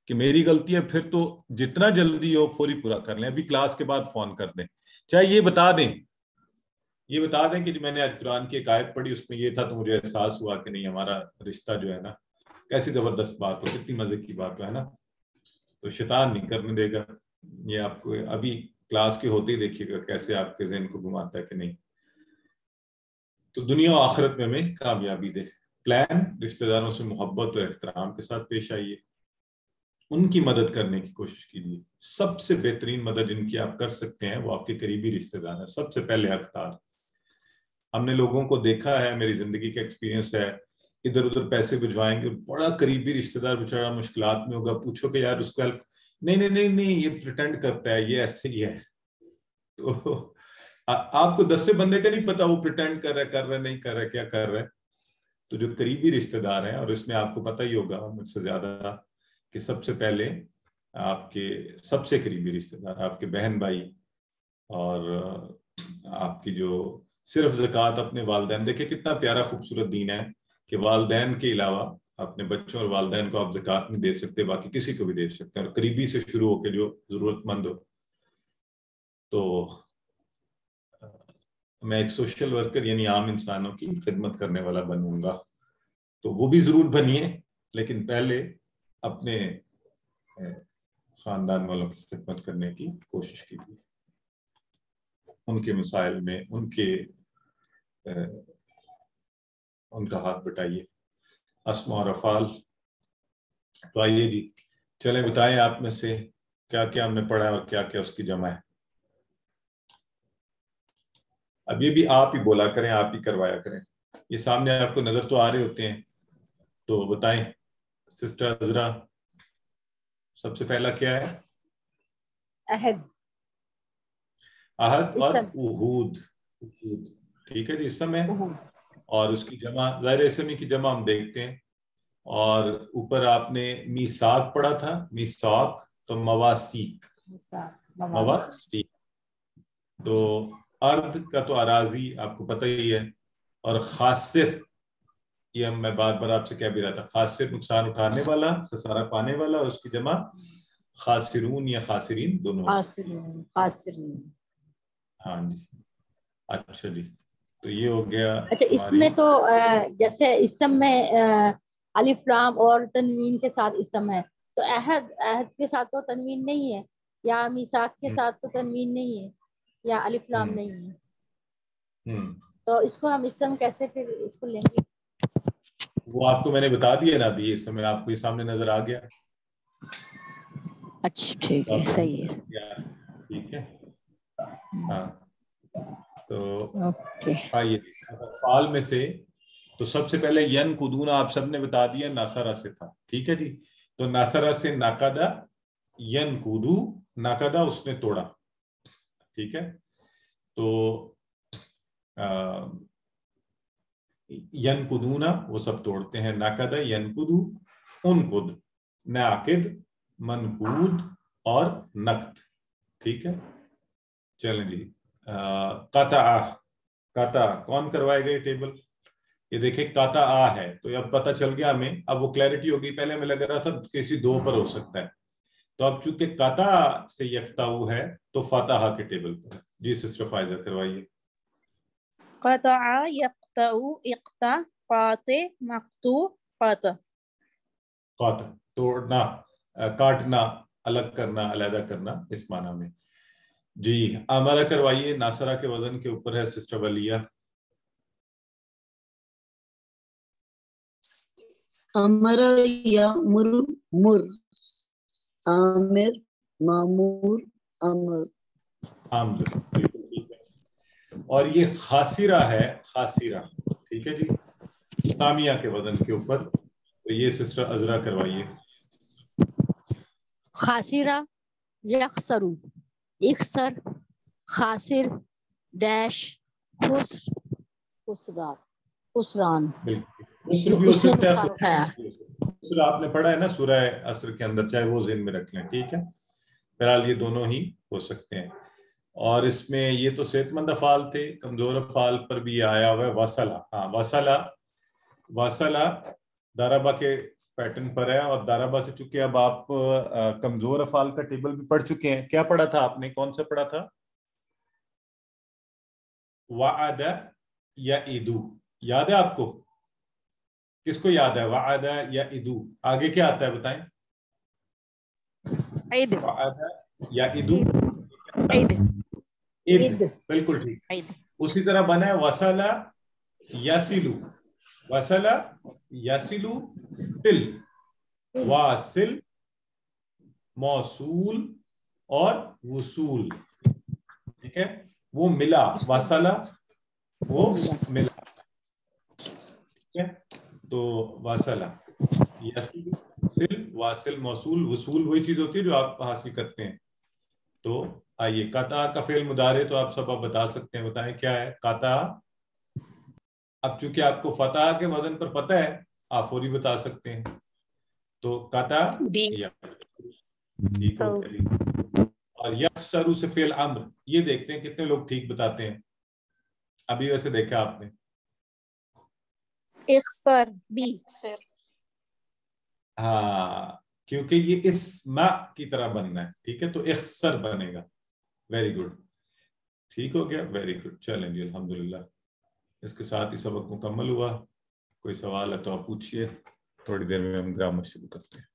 Speaker 1: کہ میری غلطی ہے, پھر تو جتنا جلدی ہو فوری پورا کر لیں. ابھی کلاس کے بعد فون کر دیں, چاہے یہ بتا دیں کہ میں نے آج قرآن کی ایک آیت پڑھی, اس میں یہ تھا, تو مجھے احساس ہوا کہ نہیں ہمارا رشتہ جو ہے نا, کیسی زبردست بات ہو, کتنی مزے کی بات ہے نا. تو شیطان نہیں کرنے دے گا. یہ آپ کو ابھی کلاس کے ہوتے ہی دیکھیے گا کیسے آپ کے ذہن کو گھماتا ہے کہ نہیں. تو دنیا و آخرت میں ہمیں کامیابی دے. پلان, رشتہ داروں سے محبت اور احترام کے ساتھ پیش آئیے, ان کی مدد کرنے کی کوشش کیجیے. سب سے بہترین مدد جن کی آپ کر سکتے ہیں وہ آپ کے قریبی رشتہ دار ہیں, سب سے پہلے حقدار. ہم نے لوگوں کو دیکھا ہے, میری زندگی کا ایکسپیرینس ہے, ادھر ادھر پیسے بھجوائیں گے, بڑا قریبی رشتہ دار بیچارہ مشکلات میں ہوگا, پوچھو کہ یار اس کو ہیلپ, نہیں یہ پریٹینڈ کرتا ہے, یہ ایسے ہی ہے. تو آپ کو 10ویں بندے کا نہیں پتا وہ پریٹینڈ کر رہا ہے نہیں کر رہا, کیا کر رہا ہے. تو جو قریبی رشتہ دار ہیں, اور اس میں آپ کو پتہ ہی ہوگا مجھ سے زیادہ کہ سب سے پہلے آپ کے سب سے قریبی رشتہ دار آپ کے بہن بھائی, اور آپ کی جو صرف زکوٰۃ اپنے والدین, دیکھیں کتنا پیارا خوبصورت دین ہے کہ والدین کے علاوہ اپنے بچوں اور والدین کو آپ زکوٰۃ نہیں دے سکتے, باقی کسی کو بھی دے سکتے ہیں, اور قریبی سے شروع ہو کے جو ضرورت مند ہو. تو میں ایک سوشل ورکر یعنی عام انسانوں کی خدمت کرنے والا بنوں گا, تو وہ بھی ضرور بنیے, لیکن پہلے اپنے خاندان والوں کی خدمت کرنے کی کوشش کیجیے, ان کے مسائل میں ان کا ہاتھ بٹائیے. اسماء اور افعال تو آئیے جی چلیں بتائیں آپ میں سے کیا کیا ہم نے پڑھا ہے اور کیا کیا اس کی جمع ہے. اب یہ بھی آپ ہی بولا کریں, آپ ہی کروایا کریں. یہ سامنے آپ کو نظر تو آ رہے ہوتے ہیں, تو بتائیں سسٹر عذرا سب سے پہلا کیا ہے؟
Speaker 4: عہد.
Speaker 1: عہد اور
Speaker 4: اسم.
Speaker 1: عہود. ٹھیک ہے جی, اسم ہے. اور اس کی جمع غیر اسمی کی جمع ہم دیکھتے ہیں. اور اوپر آپ نے میثاق پڑھا تھا, میثاق تو مواثیق. مواثیق تو ارض کا تو اراضی آپ کو پتہ ہی ہے. اور خاسر یہ میں بار بار آپ سے کہہ بھی رہا تھا, خاسر نقصان اٹھانے والا, خسارہ پانے والا, اور اس کی جمع خاسرون یا خاسرین دونوں.
Speaker 4: خاسرین.
Speaker 1: ہاں جی اچھا جی, تو یہ ہو گیا.
Speaker 4: اچھا اس میں تو جیسے اسم میں الف لام اور تنوین کے ساتھ اسم ہے, تو عہد کے ساتھ تو تنوین نہیں ہے, یا میثاق کے ساتھ تو تنوین نہیں ہے, یا الف لام نہیں ہے, تو اس کو ہم اسم کیسے پھر اس کو لیں گے؟
Speaker 1: وہ آپ کو میں نے بتا دیا نا ابھی, اس سمے آپ کو یہ سامنے نظر آ گیا.
Speaker 4: اچھا ٹھیک ہے, صحیح ہے.
Speaker 1: ٹھیک ہے ہاں. تو
Speaker 4: اوکے.
Speaker 1: آئیے فعال میں سے تو سب سے پہلے ین قدونا آپ سب نے بتا دیا ناصرہ سے تھا. ٹھیک ہے جی, تو ناصرہ سے ناقدہ, ین قدو ناقدہ اس نے توڑا. ٹھیک ہے, تو ین قدونا وہ سب توڑتے ہیں. ناقدہ, ین قدو, انقد, ناقد, منقود اور نقد. ٹھیک ہے چلیں جی. قطع کون کروائے گا یہ ٹیبل؟ یہ دیکھیں قطع ہے, تو اب پتہ چل گیا ہمیں, اب وہ کلیئرٹی ہوگی. پہلے ہمیں لگ رہا تھا کسی دو پر ہو سکتا ہے, تو اب چونکہ قطع سے یکتاؤ ہے تو فتح کے ٹیبل پر. جی سسٹر فائزہ کروائیے.
Speaker 10: قطع يقطع اقطع قاطع مقطوع قاطع.
Speaker 1: قاطع توڑنا, کاٹنا, الگ کرنا, علیحدہ کرنا, اس معنی میں. جی ہمارا کروائیے. ناصرہ کے وزن کے اوپر ہے سسٹر ولیہ.
Speaker 11: امر یامر مر, عامر مامور امر.
Speaker 1: عامر بالکل ٹھیک ہے. اور یہ خاسرہ ہے, خاسرہ. ٹھیک ہے جی, سامیہ کے وزن کے اوپر. تو یہ سسٹر عذرا کروائیے.
Speaker 4: خاسرہ یخسرو, اخسر, خاسر, ڈیش, خسر, خسران.
Speaker 1: بالکل خسر بھی ہو
Speaker 4: اس نے
Speaker 1: سکتا
Speaker 4: نقصان اٹھایا.
Speaker 1: ہے. خسر آپ نے پڑھا ہے نا سورہ عصر کے اندر, چاہے وہ ذہن میں رکھ لیں. ٹھیک ہے, بہرحال یہ دونوں ہی ہو سکتے ہیں. اور اس میں یہ تو صحت مند افعال تھے. کمزور افعال پر بھی آیا ہوا ہے وصلہ. ہاں وصلہ, وصلہ ضربہ کے پیٹرن پر ہے. اور ضربہ سے چونکہ اب آپ کمزور افعال کا ٹیبل بھی پڑھ چکے ہیں. کیا پڑھا تھا آپ نے, کون سا پڑھا تھا؟ وعد یعدو, یاد ہے آپ کو؟ کس کو یاد ہے وعد یعدو؟ آگے کیا آتا ہے بتائیں؟
Speaker 10: عید.
Speaker 1: وعد یعدو,
Speaker 10: عید.
Speaker 1: عید. بالکل ٹھیک. اسی طرح بنا ہے وصل یصل, وصل یصل تل, واصل, موصول اور وصول. ٹھیک ہے, وہ ملا, وصل وہ ملا. ٹھیک ہے, تو وصل یصل سل, واصل, موصول, وصول وہی چیز ہوتی ہے جو آپ حاصل کرتے ہیں. تو آئیے قطع کا فعل مضارع تو آپ سب بتا سکتے ہیں, بتائیں کیا ہے قطع. اب چونکہ آپ کو فتح کے وزن پر پتہ ہے, آپ فوری بتا سکتے ہیں. تو قطع ٹھیک ہو گیا. اور یخسرو سے فعل امر, یہ دیکھتے ہیں کتنے لوگ ٹھیک بتاتے ہیں. ابھی ویسے دیکھا آپ نے.
Speaker 10: اخسر بی.
Speaker 1: ہاں کیونکہ یہ اسم کی طرح بننا ہے. ٹھیک ہے, تو اخسر بنے گا. ویری گڈ, ٹھیک ہو گیا, ویری گڈ. چلیں جی الحمدللہ, اس کے ساتھ ہی سبق مکمل ہوا. کوئی سوال ہے تو آپ پوچھئے, تھوڑی دیر میں ہم گرامر شروع کرتے ہیں.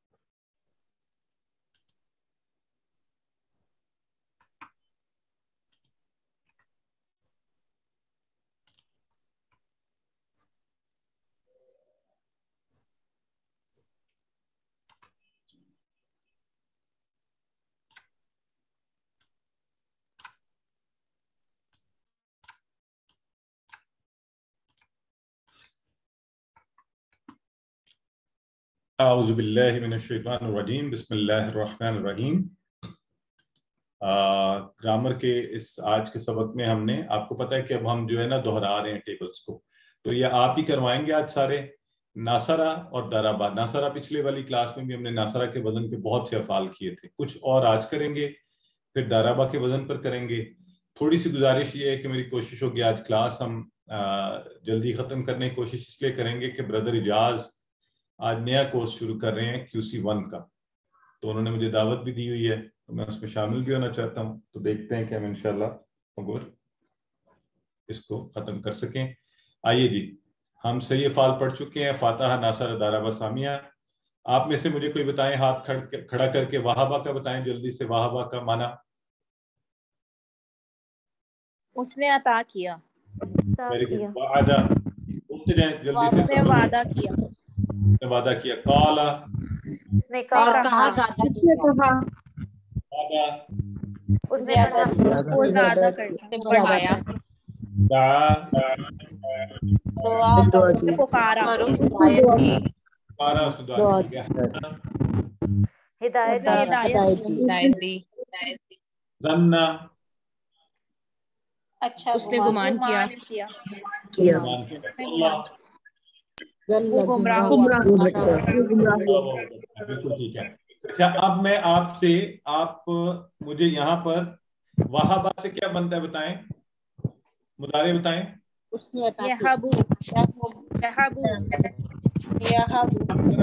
Speaker 1: اعوذ باللہ من الشیطان الرجیم بسم اللہ الرحمن الرحیم. گرامر کے اس آج کے سبق میں ہم نے آپ کو پتا ہے کہ اب ہم جو ہے نا دہرا رہے ہیں ٹیبلز کو, تو یہ آپ ہی کروائیں گے آج سارے. ناصرہ اور دارابا. ناصرہ پچھلے والی کلاس میں بھی ہم نے ناصرہ کے وزن پہ بہت سے افعال کیے تھے, کچھ اور آج کریں گے, پھر دارابا کے وزن پر کریں گے. تھوڑی سی گزارش یہ ہے کہ میری کوشش ہوگی آج کلاس ہم جلدی ختم کرنے کی کوشش اس لیے کریں گے کہ بردر اجاز آج نیا کورس شروع کر رہے ہیں QC1 کا, تو انہوں نے مجھے دعوت بھی دی ہوئی ہے, تو میں اس میں شامل بھی ہونا چاہتا ہوں. تو دیکھتے ہیں کہ ہم انشاءاللہ اس کو ختم کر سکیں. آئیے جی, ہم صحیح افعال پڑھ چکے ہیں, فاتحہ, ناصرہ, دارابا, سامیہ. آپ میں سے مجھے کوئی بتائیں, ہاتھ کھڑا کر کے وہابہ کا بتائیں جلدی سے. وہابہ کا معنی
Speaker 10: اس نے عطا کیا.
Speaker 1: Very good. وعدہ, بولتے جائیں جلدی سے.
Speaker 10: اس نے وعدہ کیا.
Speaker 1: وعدہ کیا. قالا,
Speaker 5: اس نے کہا. اس نے
Speaker 10: وہ زیادہ کرتا.
Speaker 6: بڑھایا.
Speaker 1: دعا,
Speaker 10: پکارا.
Speaker 1: پارا اس نے دعا کی.
Speaker 5: ہدایت دی.
Speaker 1: ظنّا,
Speaker 6: اچھا اس نے گمان کیا.
Speaker 1: اللہ,
Speaker 10: وہ گمراہ ہوا.
Speaker 1: بالکل ٹھیک ہے. اچھا, اب میں آپ سے, آپ مجھے یہاں پر وہابہ سے کیا بنتا ہے بتائیں, مضارع بتائیں.
Speaker 10: یہبو.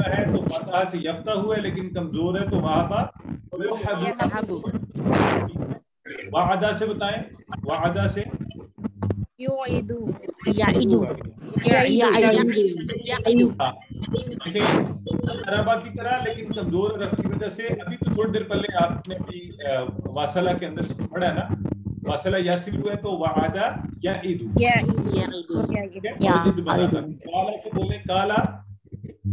Speaker 1: ہے تو فاتحہ سے یفتح ہوا ہے, لیکن کمزور ہے تو وہابہ. وعدہ سے بتائیں, وعدہ سے
Speaker 10: یعیدو.
Speaker 1: دیکھیں دارابا کی طرح لیکن کمزور رفع کی وجہ سے. ابھی تو تھوڑی دیر پہلے آپ نے بھی واصلہ کے اندر پڑھا ہے نا, واصلہ یاسلو ہے تو وعدہ یعیدو. کالا سے بولیں کالا,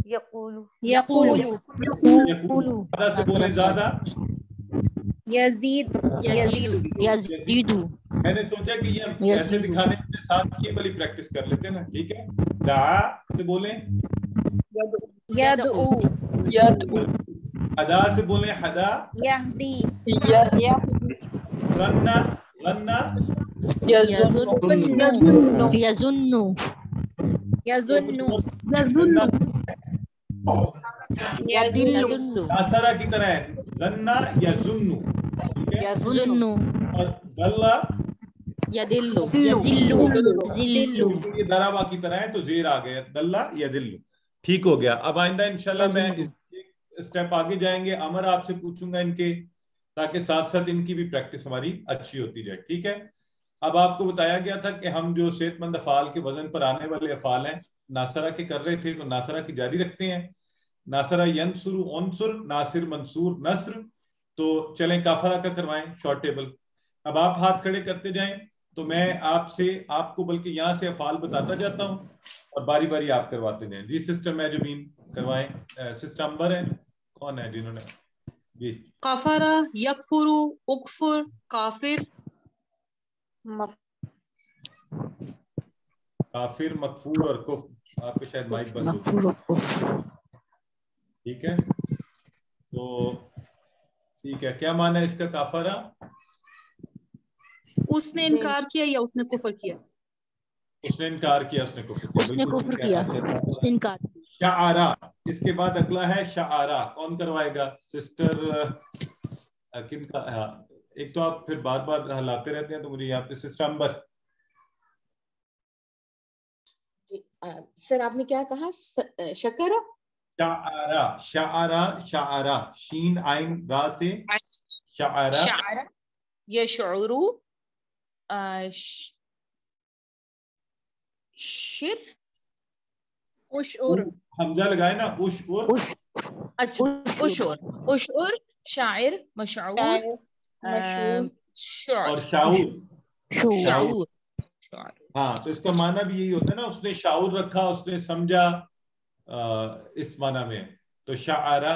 Speaker 10: یقول.
Speaker 1: زیادہ سے بولیں زیادہ.
Speaker 10: یزید.
Speaker 1: میں نے سوچا کہ یہ ایسے دکھانے کے ساتھ یہ والی پریکٹس کر لیتے ہیں نا, ٹھیک ہے. دعا سے بولیں
Speaker 10: یدعو.
Speaker 1: حدا سے بولیں حدا.
Speaker 10: یہدی.
Speaker 1: غنّا, غنّا.
Speaker 10: یظن.
Speaker 1: ناصرہ کی طرح ہے, ظنّا یظنّ, ٹھیک ہے. اور ضلّا یہ دارابا کی طرح ہے تو زیر آ گیا, دلّا یدل. ٹھیک ہو گیا. اب آئندہ انشاءاللہ میں اسٹیپ آگے جائیں گے. امر آپ سے پوچھوں گا ان کے, تاکہ ساتھ ساتھ ان کی بھی پریکٹس ہماری اچھی ہوتی جائے, ٹھیک ہے. اب آپ کو بتایا گیا تھا کہ ہم جو صحت مند افعال کے وزن پر آنے والے افعال ہیں ناصرہ کے کر رہے تھے, تو ناصرہ کی جاری رکھتے ہیں. ناصرہ ینصر عنصر, ناصر منصور نصر. تو چلیں کافرہ کا کروائیں شارٹ ٹیبل. اب آپ ہاتھ کھڑے کرتے جائیں تو میں آپ کو بلکہ یہاں سے افعال بتاتا جاتا ہوں اور باری باری آپ کرواتے جائیں. جی سسٹر میجمین کروائیں. سسٹر امبر ہے, کون ہے جنہوں نے جی.
Speaker 2: کفرہ, یکفرو, اکفر, کافر.
Speaker 1: کافر, مکفور اور کفر. آپ کے شاید مائک بند ہو, ٹھیک ہے. تو ٹھیک ہے, کیا معنی ہے اس کا کافرہ؟
Speaker 2: اس نے انکار کیا یا اس نے کفر کیا؟
Speaker 1: اس نے انکار کیا, اس نے کفر کیا. شعرا, اس کے بعد اگلا ہے شعرا. کون کروائے گا؟ سسٹر کن کا؟ ایک تو آپ پھر بار بار ہلاتے رہتے ہیں تو مجھے یہاں پہ. سسٹر امبر.
Speaker 6: سر آپ نے کیا کہا؟ شکر.
Speaker 1: شعرا, شعرا, شعرا, شین عین را سے شعرا.
Speaker 6: یشعرو, شر,
Speaker 10: اشعر.
Speaker 1: حمزہ لگائے نا, اشعر.
Speaker 6: اچھا اشعر, اشعر, شاعر, مشعور,
Speaker 1: اور شعور.
Speaker 6: شعور.
Speaker 1: ہاں, تو اس کا معنی بھی یہی ہوتا ہے نا, اس نے شعور رکھا, اس نے سمجھا, اس معنی میں. تو شعرا,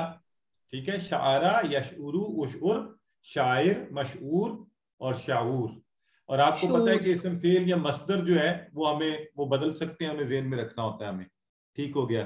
Speaker 1: ٹھیک ہے. شعرا, یشعرو, اشعر, شاعر, مشعور اور شعور. اور آپ کو پتہ ہے کہ اسم فعل یا مصدر جو ہے وہ ہمیں وہ بدل سکتے ہیں, انہیں ذہن میں رکھنا ہوتا ہے ہمیں. ٹھیک ہو گیا.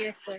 Speaker 10: yes sir.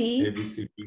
Speaker 1: ABCD.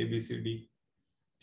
Speaker 1: ABCD।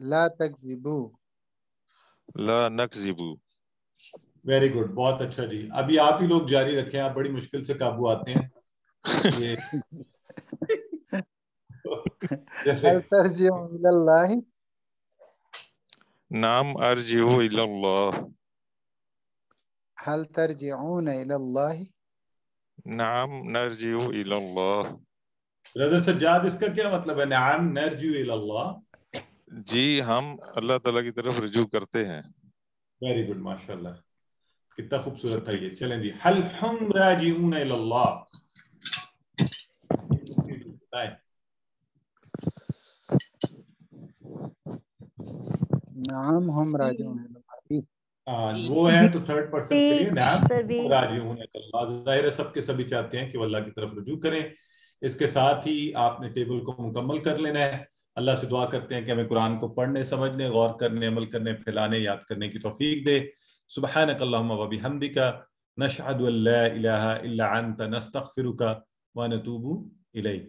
Speaker 8: لا تکذبو.
Speaker 12: لا نکذبو.
Speaker 1: ویری گڈ، بہت اچھا جی. ابھی آپ ہی لوگ جاری رکھیں، آپ بڑی مشکل سے قابو آتے ہیں. یہ
Speaker 8: هل ترجع إلى الله؟
Speaker 12: نعم ارجع الى اللہ.
Speaker 8: هل ترجعون إلى الله؟
Speaker 12: نعم نرجع الى اللہ.
Speaker 1: برادر سجاد، اس کا کیا مطلب ہے نعم نرجو الی اللہ؟
Speaker 12: جی ہم اللہ تعالیٰ کی طرف رجوع کرتے ہیں.
Speaker 1: ویری گڈ، ماشاء اللہ، کتنا خوبصورت تھا یہ. چلیں جی، هل ہم راجعون الی اللہ؟
Speaker 8: نعم هم راجعون إلى الله.
Speaker 1: وہ ہے تو تھرڈ پرسن کے لیے نعم
Speaker 5: تربیت
Speaker 1: راجعون الی اللہ. ظاہر ہے سب کے سبھی چاہتے ہیں کہ وہ اللہ کی طرف رجوع کریں. اس کے ساتھ ہی آپ نے ٹیبل کو مکمل کر لینا ہے. اللہ سے دعا کرتے ہیں کہ ہمیں قرآن کو پڑھنے، سمجھنے، غور کرنے، عمل کرنے، پھیلانے، یاد کرنے کی توفیق دے. سبحانک اللہم و بحمدک، نشہد ان لا الہ الا انت، نستغفرک و نتوب الیک.